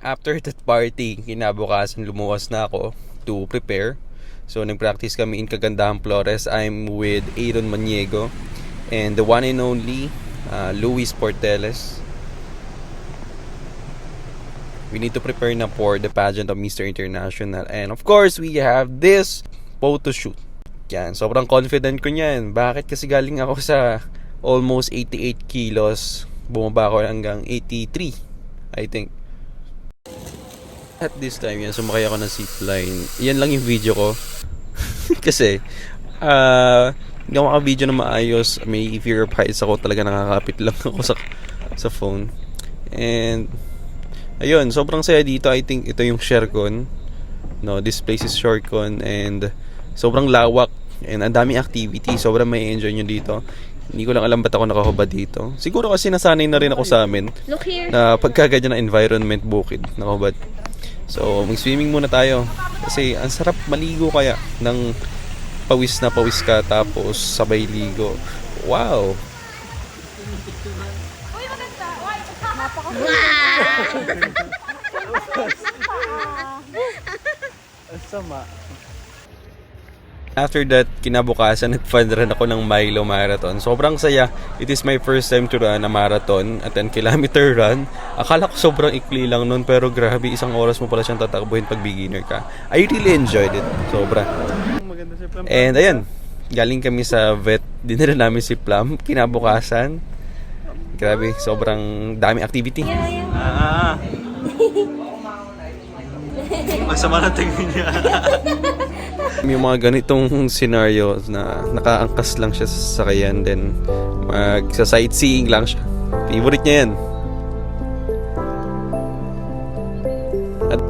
After that party, kinabukasan lumuwas na ako to prepare. So nag-practice kami in Cagandahang Flores. I'm with Aaron Maniego and the one and only Luis Porteles. We need to prepare na for the pageant of Mr. International. And of course, we have this photo shoot. Yan, sobrang confident ko niyan. Bakit? Kasi galing ako sa almost 88 kilos. Bumaba ako hanggang 83, I think. At this time, yan, sumakay ako ng zipline. Yan lang yung video ko. Kasi, hindi ako maka-video na maayos. May fear of heights ako. Talaga nakakapit lang ako sa phone. And, ayun, sobrang saya dito. I think ito yung Shercon. No, this place is Shercon. And, sobrang lawak. And, ang daming activity. Sobrang may enjoy nyo dito. Hindi ko lang alam ba't ako nakahubad dito. Siguro kasi nasanay na rin ako sa amin. Na pagkaganyan na environment bukid. Nakahubad. So, mag-swimming muna tayo. Kasi, ang sarap maligo kaya ng pawis na pawis ka tapos sabay ligo. Wow! Uy, maganda! Sama. After that, kinabukasan, nag-fund run ako ng Milo Marathon. Sobrang saya. It is my first time to run a marathon, a 10-kilometer run. Akala ko sobrang ikli lang nun, pero grabe, isang oras mo pala siyang tatakbuhin pag beginner ka. I really enjoyed it. Sobra. And ayan, galing kami sa vet. Dinala namin si Plum. Kinabukasan, grabe, sobrang daming activity. Masama na tingin niya. Yung mga ganitong scenario na nakaangkas lang siya sa sakayan, then magsa-sightseeing lang siya. Favorite niya yan. At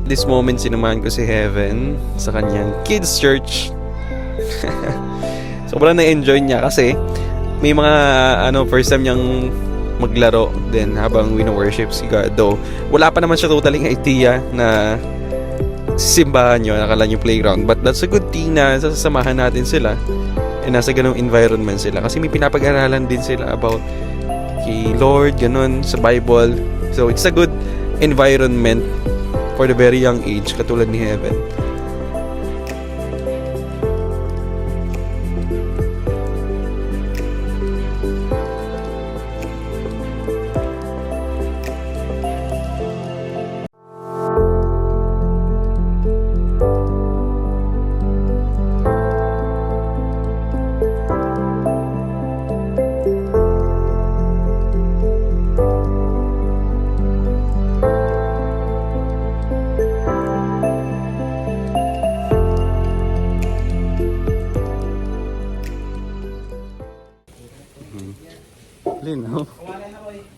this moment, sinamahan ko si Heaven sa kanyang kids church. Sobrang na-enjoy niya kasi may mga first time niyang maglaro then habang wino-worship si God. Though wala pa naman siya totally idea na simbahan nyo, nakala nyo playground, but that's a good thing na sasamahan natin sila and nasa ganung environment sila kasi may pinapag-aralan din sila about kay Lord, ganun, sa Bible. So it's a good environment for the very young age, katulad ni Heaven. Lin, no?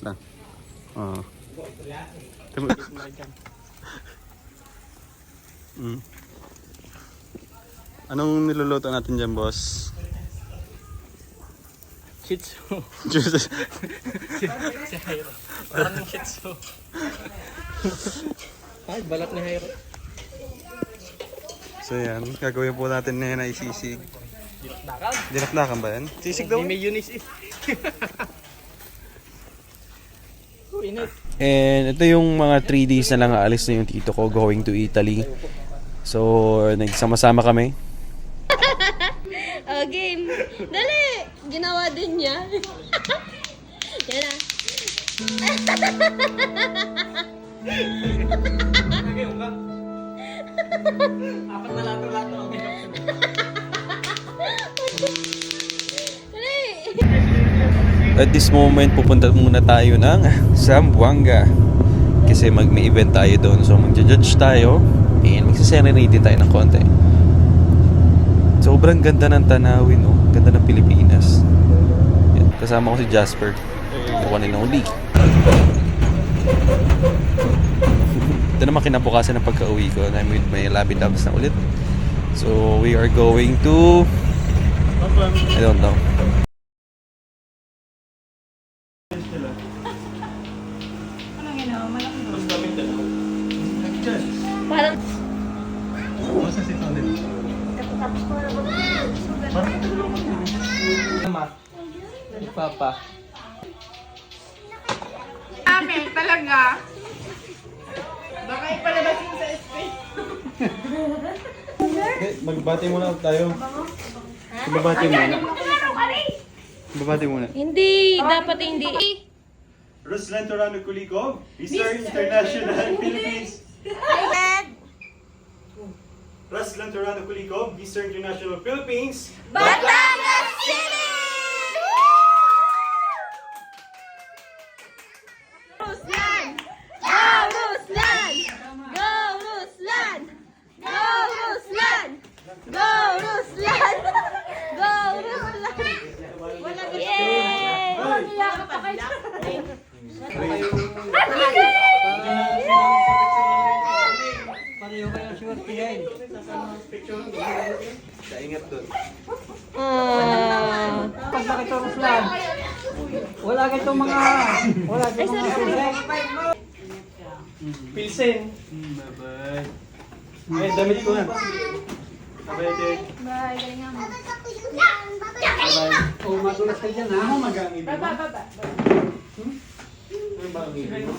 Lang. Anong niluluto natin dyan, boss? Shih Tzu. Si Jairo. Parang Shih Tzu. Ay, balat ni Jairo. So yan, gagawin po natin na yan ay sisig. Dinakdakan. Dinakdakan ba yan? Sisig daw? May mayonnaise eh. Init. And ito yung mga 3 days na lang aalis na yung tito ko going to Italy. So, nagsama-sama kami. Oh, game. Dali! Ginawa din niya. Yan na. Apat na lato-lato ang ginawa. Dali! At this moment, pupunta muna tayo ng Zamboanga. Kasi may event tayo doon. So, mag-judge tayo. And magsaserenade tayo ng konti. Sobrang ganda ng tanawin, oh. Ganda ng Pilipinas. Yan. Kasama ko si Jasper. The one and only. Ito naman kinabukasan ng pagka-uwi ko. I'm with my Labi Labs na ulit. So, we are going to I don't know. Parang... Mama. Papa. Amin, talaga. Baka ipalabasin sa space. Magbati muna tayo. Magbati muna. Magbati muna. Hindi, dapat hindi. Ruslan Torano Kulikov, Mr. International Philippines. Ruslan Torano Kulikov, Mr. International Philippines. Batangas City! Ruslan! Go Ruslan! Go Ruslan! Go Ruslan! Go Ruslan! Go Ruslan! Yay! Pareho kayo sure yan. Kaingat doon. Pag nakita ko lang. Wala ka itong mga... Wala ka itong mga... Pilsen. Bye-bye. Ay, damit ko na. Bye-bye, Ted. Bye-bye. Oh, magulat ka dyan ha. Magang ibig mo? Ano ba ang ibig mo?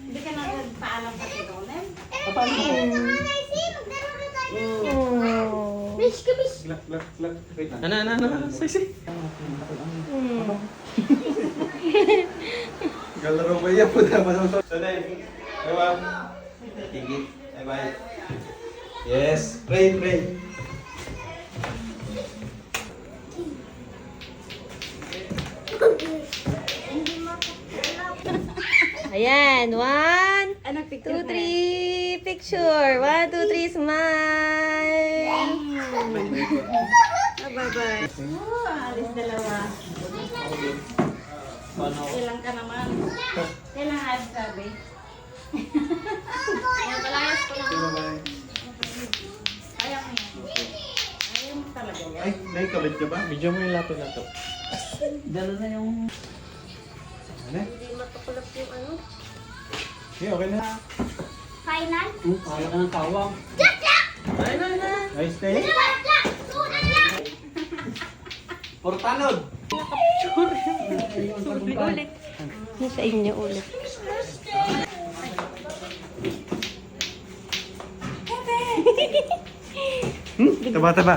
Hindi ka nagpaalam sa tironem? Paano ko? Miss ka, miss. Lak. Wait lang. Ano? Sisi. Galaro ba yan po dapat? So then, diba? Tigit. Bye-bye. Yes. Pray. Ayan, 1, Ano, 2, 3, picture. 1, 2, 3, smile. Bye-bye. Alis dalawa. Kailan ka naman? Kailan ka sabi? Ayan, palayas ko lang. Bye-bye. Ayaw mo yan. Ayaw mo talaga. Ay, naikabit ka ba? Medyo mo yung lato-lato. Dala na yung... Ano? Hindi matukulap yung ano. Okay, okay na. Final? Kaya ka ng tawang. Nice day. Portanod! Ulit. Sa inyo ulit. Taba-taba.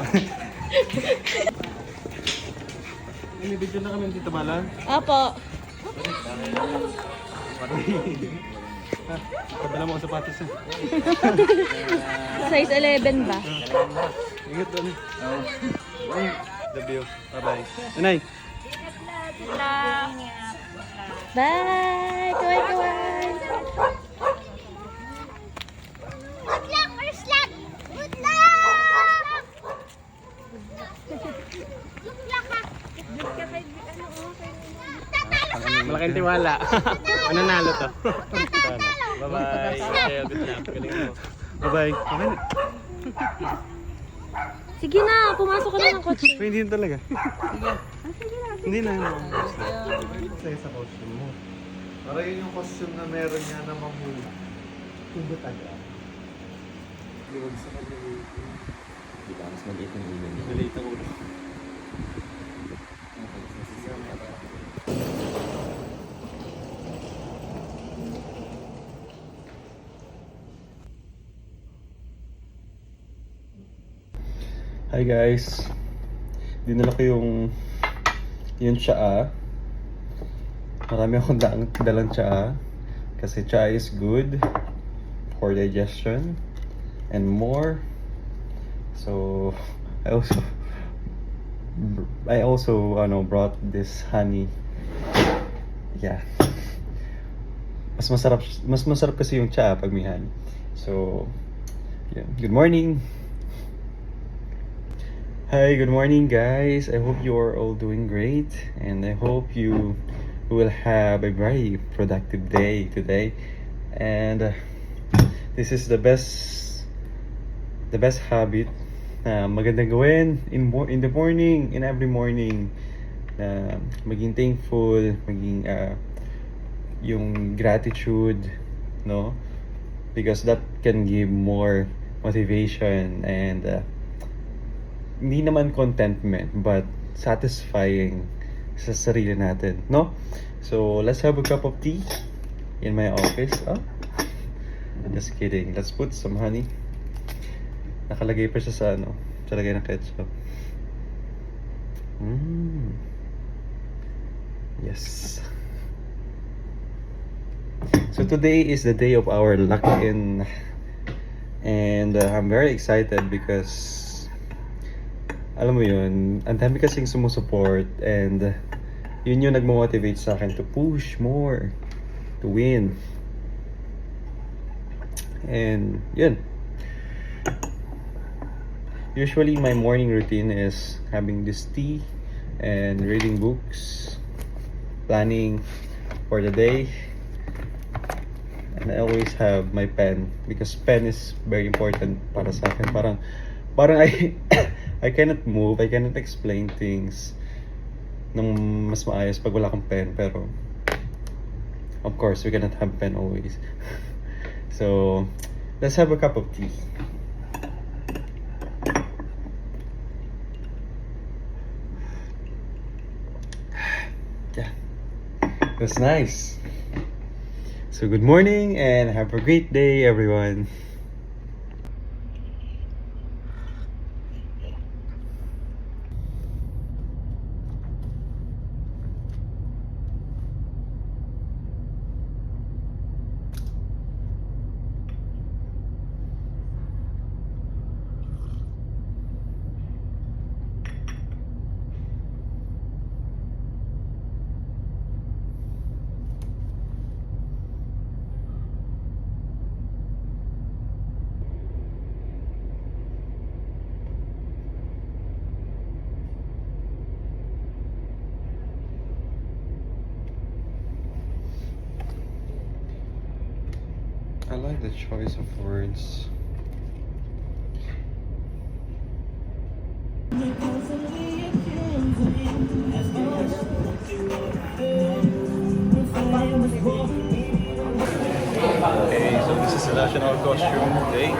May video na kami dito balan. Apo. Padala mo ang sapatos. Size 11 ba? Ingat doon. Love you. Bye-bye. Nanay. Bye! Kaway! Good luck, Ruslan! Good luck! Good luck, ha? Malaking tiwala. Mananalo to. Bye-bye. Okay, good luck. Galing mo. Bye-bye. Okay na. Sige na, pumasok ka na ng kotse. Hindi na talaga. Hindi na. Sa'yo sa costume mo. Para yun yung costume na meron niya na mamula. Tugot agad. Liwag sa kanya. Diba, mas maliit yung ulo niya. Maliit ang ulo. Hi guys. Dinala ko yung tsaa. Marami akong dalang tsaa kasi tsaa is good for digestion and more. So I also brought this honey. Yeah. Mas masarap kasi yung tsaa pag may honey. So yeah. Good morning. Hi, good morning guys. I hope you are all doing great and I hope you will have a very productive day today. And this is the best habit na magandang gawin in the morning, in every morning, na maging thankful, maging yung gratitude, no? Because that can give more motivation and hindi naman contentment but satisfying sa sarili natin, no? So let's have a cup of tea in my office. Oh, just kidding. Let's put some honey. Nakalagay pa siya sa ano, sa lagay ng ketchup. Yes. So today is the day of our lock-in, and I'm very excited because alam mo yun, ang dami kasing sumusupport, and yun yung nagmo-motivate sa akin to push more, to win. And yun. Usually my morning routine is having this tea and reading books, planning for the day. And I always have my pen because pen is very important para sa akin. Parang I cannot move, I cannot explain things nang mas maayos pag wala kang pen, pero of course we cannot have pen always. So let's have a cup of tea. Yeah, that's nice. So good morning and have a great day, everyone. I like the choice of words. Okay, so this is the national costume day.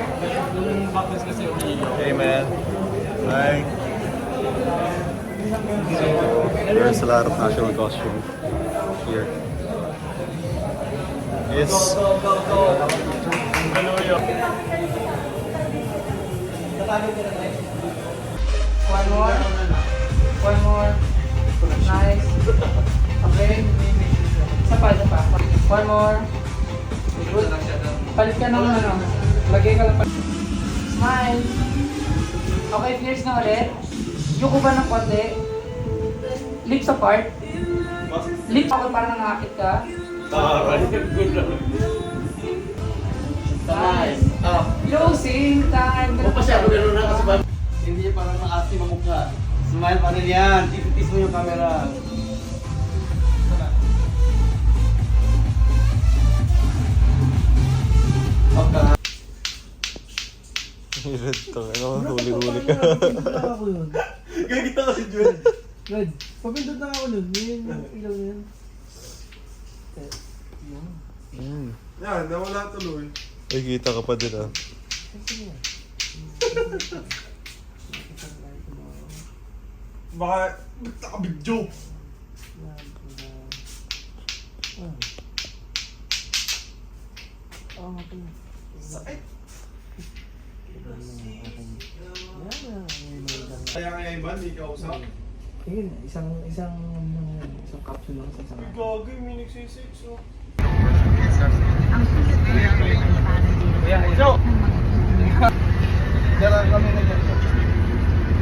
Hey man. Hi. So there's a lot of national costume here. Yes. One more. One more. Nice. Okay. Isa pa. One more. Good. Palit ka ng ano. Lagay ka lang pa. Smile. Okay, fierce na ulit. Yuko ba ng konti? Lips apart. Lips apart, parang nangakit ka. Nice. Closing time. Hindi niya parang maasi mamukha. Smile pa rin yan. Tipitis mo yung camera. Okay. Ito, ano, huli-huli ka. Gagita ka si Juan. Red, papindot na ako nun. Yung ilaw na yan. Yan, nawala tuloy. Ay, kita ka pa din ah. Baka, nakabidyo. Sakit. Kaya nga iba, hindi ka usap. Tingin, isang capsule lang sa isang. Gagay, may nagsisix, oh.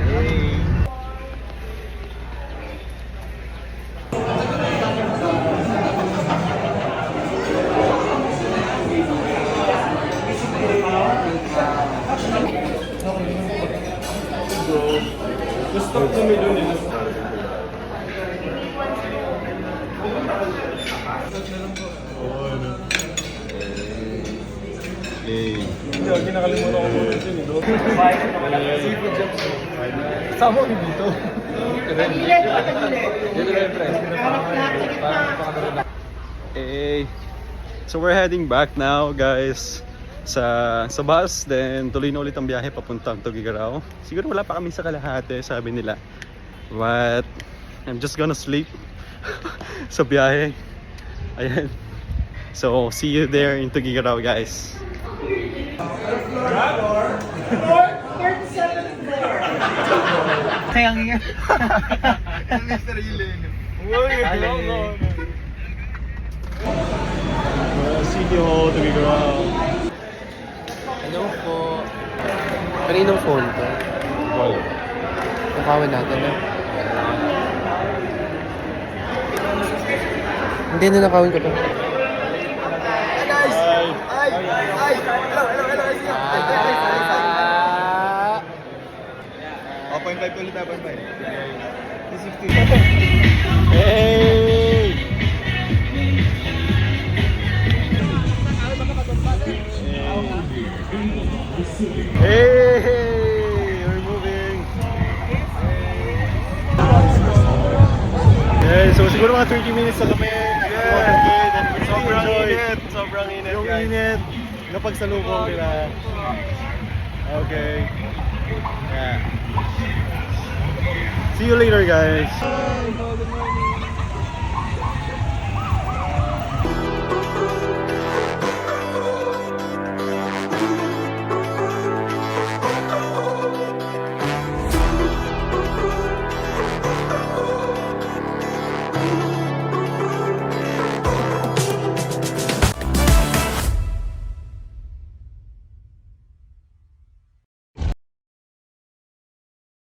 Hey. Gusto ko kami doon eh. Okay. Hey. So we're heading back now, guys. Sa bus, then tuloy na ulit ang biyahe papuntang Tuguegarao. Siguro wala pa kami sa kalahati, sabi nila. But I'm just gonna sleep sa biyahe. Ayan. So see you there in Tuguegarao, guys. Kaya nga. See you, Tuguegarao. Hello po. Kaninong phone to? Wala. Nakawin natin na. Hindi na nakawin ko to. Oh, 0.5 ulit na, 0.5. Hey! Hey! We're moving! Yeah, so siguro mga 30 minutes na kami. Yeah! Sobrang init! Sobrang init, yung guys. Yung init, napagsalubong nila. Okay. Yeah. See you later, guys. Good morning.